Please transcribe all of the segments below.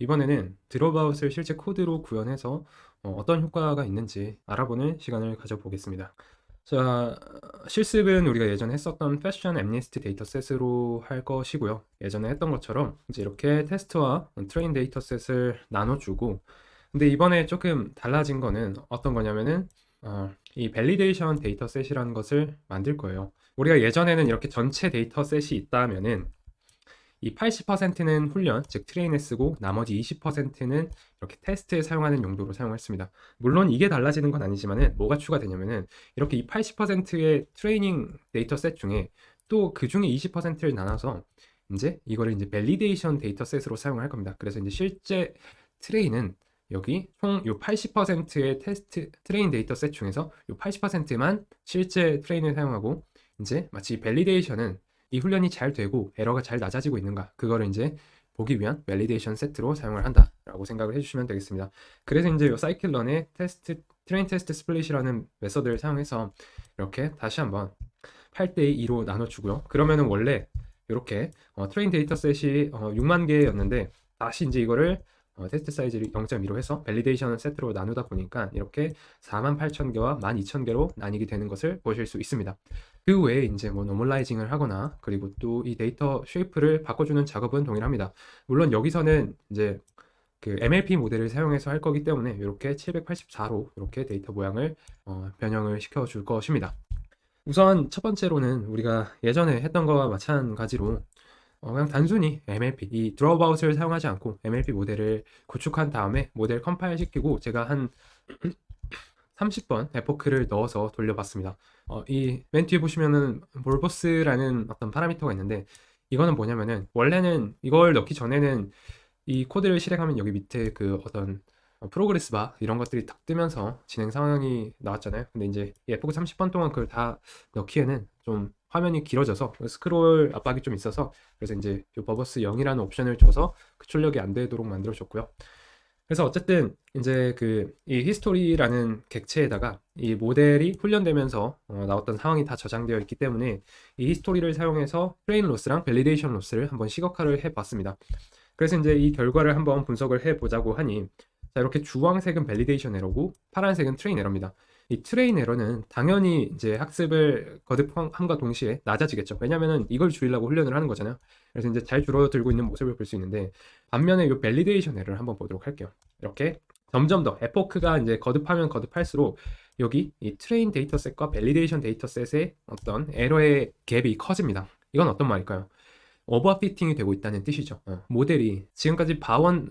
이번에는 드롭아웃을 실제 코드로 구현해서 어떤 효과가 있는지 알아보는 시간을 가져보겠습니다. 자, 실습은 우리가 예전에 했었던 패션 앰니스티 데이터셋으로 할 것이고요. 예전에 했던 것처럼 이제 이렇게 테스트와 트레인 데이터셋을 나눠주고, 근데 이번에 조금 달라진 거는 어떤 거냐면은 이 밸리데이션 데이터셋이라는 것을 만들 거예요. 우리가 예전에는 이렇게 전체 데이터셋이 있다면은 이 80%는 훈련, 즉 트레인에 쓰고 나머지 20%는 이렇게 테스트에 사용하는 용도로 사용했습니다. 물론 이게 달라지는 건 아니지만은 뭐가 추가되냐면은 이렇게 이 80%의 트레이닝 데이터셋 중에 또 그 중에 20%를 나눠서 이제 이거를 이제 밸리데이션 데이터셋으로 사용할 겁니다. 그래서 이제 실제 트레인은 여기 총 요 80%의 테스트 트레인 데이터셋 중에서 요 80%만 실제 트레인을 사용하고, 이제 마치 밸리데이션은 이 훈련이 잘 되고 에러가 잘 낮아지고 있는가, 그거를 이제 보기 위한 밸리데이션 세트로 사용을 한다라고 생각을 해주시면 되겠습니다. 그래서 이제 이 사이클런의 테스트 트레인 테스트 스플릿이라는 메서드를 사용해서 이렇게 다시 한번 8대2로 나눠주고요. 그러면은 원래 이렇게 트레인 데이터셋이 6만 개였는데 다시 이제 이거를 테스트 사이즈를 0.2로 해서 밸리데이션 세트로 나누다 보니까 이렇게 48,000개와 12,000개로 나뉘게 되는 것을 보실 수 있습니다. 그 외에 이제 뭐 노멀라이징을 하거나 그리고 또 이 데이터 쉐이프를 바꿔주는 작업은 동일합니다. 물론 여기서는 이제 그 MLP 모델을 사용해서 할 거기 때문에 이렇게 784로 이렇게 데이터 모양을 변형을 시켜 줄 것입니다. 우선 첫 번째로는 우리가 예전에 했던 거와 마찬가지로 그냥 단순히 MLP, 이 드롭아웃을 사용하지 않고 MLP 모델을 구축한 다음에 모델 컴파일 시키고 제가 한 30번 에포크를 넣어서 돌려봤습니다. 이 맨 뒤에 보시면은 몰보스라는 어떤 파라미터가 있는데, 이거는 뭐냐면은 원래는 이걸 넣기 전에는 이 코드를 실행하면 여기 밑에 그 어떤 프로그레스 바 이런 것들이 딱 뜨면서 진행 상황이 나왔잖아요. 근데 이제 이 에포크 30번 동안 그걸 다 넣기에는 좀 화면이 길어져서 스크롤 압박이 좀 있어서, 그래서 이제 이 버버스 0이라는 옵션을 줘서 그 출력이 안 되도록 만들어 줬고요. 그래서 어쨌든 이제 그 이 히스토리라는 객체에다가 이 모델이 훈련되면서 나왔던 상황이 다 저장되어 있기 때문에 이 히스토리를 사용해서 트레인 로스랑 밸리데이션 로스를 한번 시각화를 해봤습니다. 그래서 이제 이 결과를 한번 분석을 해보자고 하니, 자, 이렇게 주황색은 밸리데이션 에러고 파란색은 트레인 에러입니다. 이 트레인 에러는 당연히 이제 학습을 거듭함과 동시에 낮아지겠죠. 왜냐면은 이걸 줄이려고 훈련을 하는 거잖아요. 그래서 이제 잘 줄어들고 있는 모습을 볼 수 있는데, 반면에 이 밸리데이션 에러를 한번 보도록 할게요. 이렇게 점점 더 에포크가 이제 거듭하면 거듭할수록 여기 이 트레인 데이터셋과 밸리데이션 데이터셋의 어떤 에러의 갭이 커집니다. 이건 어떤 말일까요? 오버피팅이 되고 있다는 뜻이죠. 모델이 지금까지 봐왔던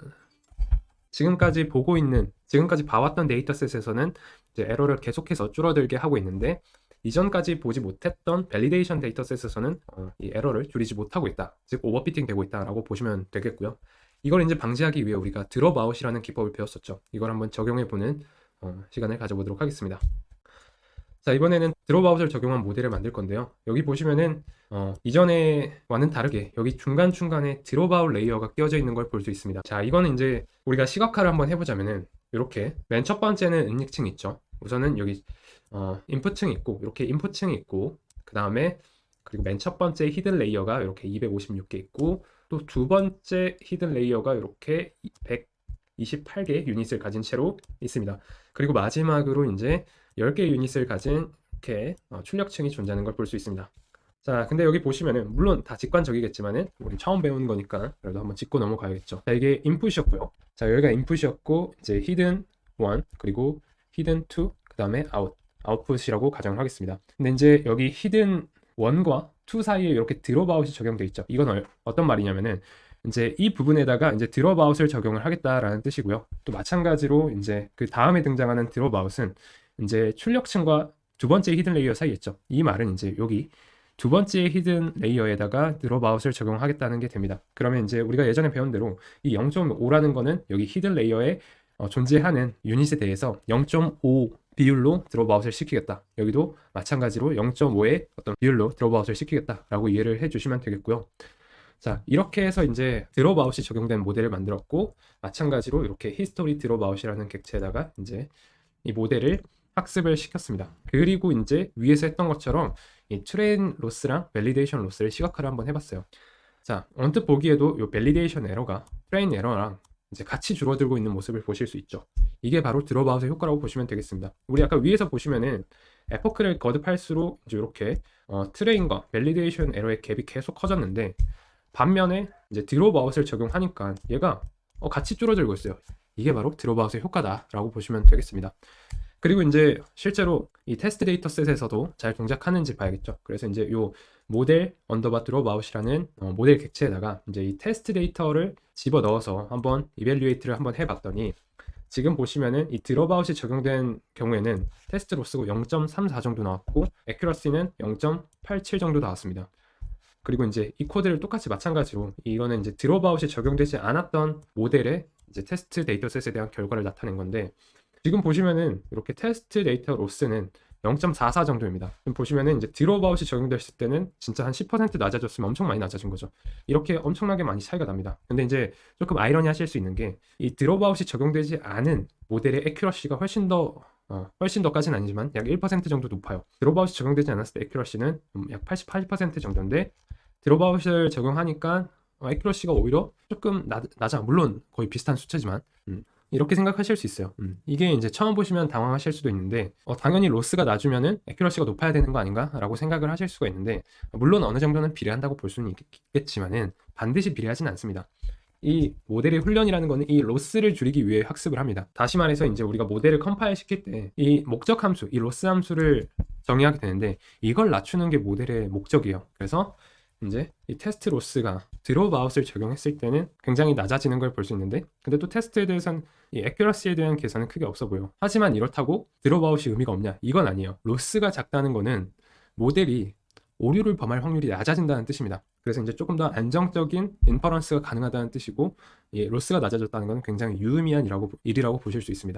데이터셋에서는 이제 에러를 계속해서 줄어들게 하고 있는데, 이전까지 보지 못했던 밸리데이션 데이터셋에서는 이 에러를 줄이지 못하고 있다, 즉 오버피팅 되고 있다라고 보시면 되겠고요. 이걸 이제 방지하기 위해 우리가 드롭아웃이라는 기법을 배웠었죠. 이걸 한번 적용해보는 시간을 가져보도록 하겠습니다. 자, 이번에는 드롭아웃을 적용한 모델을 만들 건데요. 여기 보시면은 이전에와는 다르게 여기 중간중간에 드롭아웃 레이어가 끼워져 있는 걸 볼 수 있습니다. 자, 이거는 이제 우리가 시각화를 한번 해보자면은 이렇게 맨 첫 번째는 은닉층 있죠. 우선은 여기 인풋층이 있고 이렇게 인풋층이 있고, 그 다음에 그리고 맨 첫 번째 히든 레이어가 이렇게 256개 있고, 또 두 번째 히든 레이어가 이렇게 128개 유닛을 가진 채로 있습니다. 그리고 마지막으로 이제 10개 유닛을 가진 이렇게 출력층이 존재하는 걸 볼 수 있습니다. 자, 근데 여기 보시면은 물론 다 직관적이겠지만은 우리 처음 배우는 거니까 그래도 한번 짚고 넘어가야겠죠. 자, 이게 인풋이었고요. 자, 여기가 인풋이었고 이제 히든 1 그리고 히든 2 그 다음에 아웃풋이라고 가정을 하겠습니다. 근데 이제 여기 히든 1과 2 사이에 이렇게 드롭아웃이 적용되어 있죠. 이건 어떤 말이냐면은 이제 이 부분에다가 이제 드롭아웃을 적용을 하겠다라는 뜻이고요. 또 마찬가지로 이제 그 다음에 등장하는 드롭아웃은 이제 출력층과 두 번째 히든 레이어 사이에 있죠. 이 말은 이제 여기 두 번째 히든 레이어에다가 드롭아웃을 적용하겠다는 게 됩니다. 그러면 이제 우리가 예전에 배운 대로 이 0.5라는 거는 여기 히든 레이어에 존재하는 유닛에 대해서 0.5 비율로 드롭아웃을 시키겠다. 여기도 마찬가지로 0.5의 어떤 비율로 드롭아웃을 시키겠다라고 이해를 해주시면 되겠고요. 자, 이렇게 해서 이제 드롭아웃이 적용된 모델을 만들었고, 마찬가지로 이렇게 히스토리 드롭아웃이라는 객체에다가 이제 이 모델을 학습을 시켰습니다. 그리고 이제 위에서 했던 것처럼 이 트레인 로스랑 밸리데이션 로스를 시각화를 한번 해봤어요. 자, 언뜻 보기에도 이 밸리데이션 에러가 트레인 에러랑 이제 같이 줄어들고 있는 모습을 보실 수 있죠. 이게 바로 드롭아웃의 효과라고 보시면 되겠습니다. 우리 아까 위에서 보시면은 에포크를 거듭할수록 이제 이렇게 트레인과 밸리데이션 에러의 갭이 계속 커졌는데, 반면에 이제 드롭아웃을 적용하니까 얘가 같이 줄어들고 있어요. 이게 바로 드롭아웃의 효과다라고 보시면 되겠습니다. 그리고 이제 실제로 이 테스트 데이터 셋에서도 잘 동작하는지 봐야겠죠. 그래서 이제 요 모델 언더바 드롭아웃이라는 모델 객체에다가 이제 이 테스트 데이터를 집어 넣어서 한번 이밸류에이트를 한번 해봤더니, 지금 보시면은 이 드롭아웃이 적용된 경우에는 테스트 로스가 0.34 정도 나왔고 애큐러시는 0.87 정도 나왔습니다. 그리고 이제 이 코드를 똑같이 마찬가지로 이거는 이제 드롭아웃이 적용되지 않았던 모델의 이제 테스트 데이터셋에 대한 결과를 나타낸 건데, 지금 보시면은 이렇게 테스트 데이터 로스는 0.44 정도입니다. 지금 보시면은 이제 드롭아웃이 적용됐을 때는 진짜 한 10% 낮아졌으면 엄청 많이 낮아진 거죠. 이렇게 엄청나게 많이 차이가 납니다. 근데 이제 조금 아이러니 하실 수 있는 게, 이 드롭아웃이 적용되지 않은 모델의 애큐러시가 훨씬 더까지는 아니지만 약 1% 정도 높아요. 드롭아웃이 적용되지 않았을 때 애큐러시는 약 88% 정도인데, 드롭아웃을 적용하니까 애큐러시가 오히려 조금 낮아. 물론 거의 비슷한 수치지만 이렇게 생각하실 수 있어요. 이게 이제 처음 보시면 당황하실 수도 있는데, 당연히 로스가 낮으면은 애큐러시가 높아야 되는 거 아닌가? 라고 생각을 하실 수가 있는데, 물론 어느 정도는 비례한다고 볼 수는 있겠지만은 반드시 비례하진 않습니다. 이 모델의 훈련이라는 거는 이 로스를 줄이기 위해 학습을 합니다. 다시 말해서 이제 우리가 모델을 컴파일 시킬 때 이 목적 함수, 이 로스 함수를 정의하게 되는데, 이걸 낮추는 게 모델의 목적이에요. 그래서 이제 이 테스트 로스가 드롭아웃을 적용했을 때는 굉장히 낮아지는 걸 볼 수 있는데, 근데 또 테스트에 대해서는 이 애큐러시에 대한 계산은 크게 없어 보여. 하지만 이렇다고 드롭아웃이 의미가 없냐? 이건 아니에요. 로스가 작다는 거는 모델이 오류를 범할 확률이 낮아진다는 뜻입니다. 그래서 이제 조금 더 안정적인 인퍼런스가 가능하다는 뜻이고, 이 로스가 낮아졌다는 건 굉장히 유의미한 일이라고 보실 수 있습니다.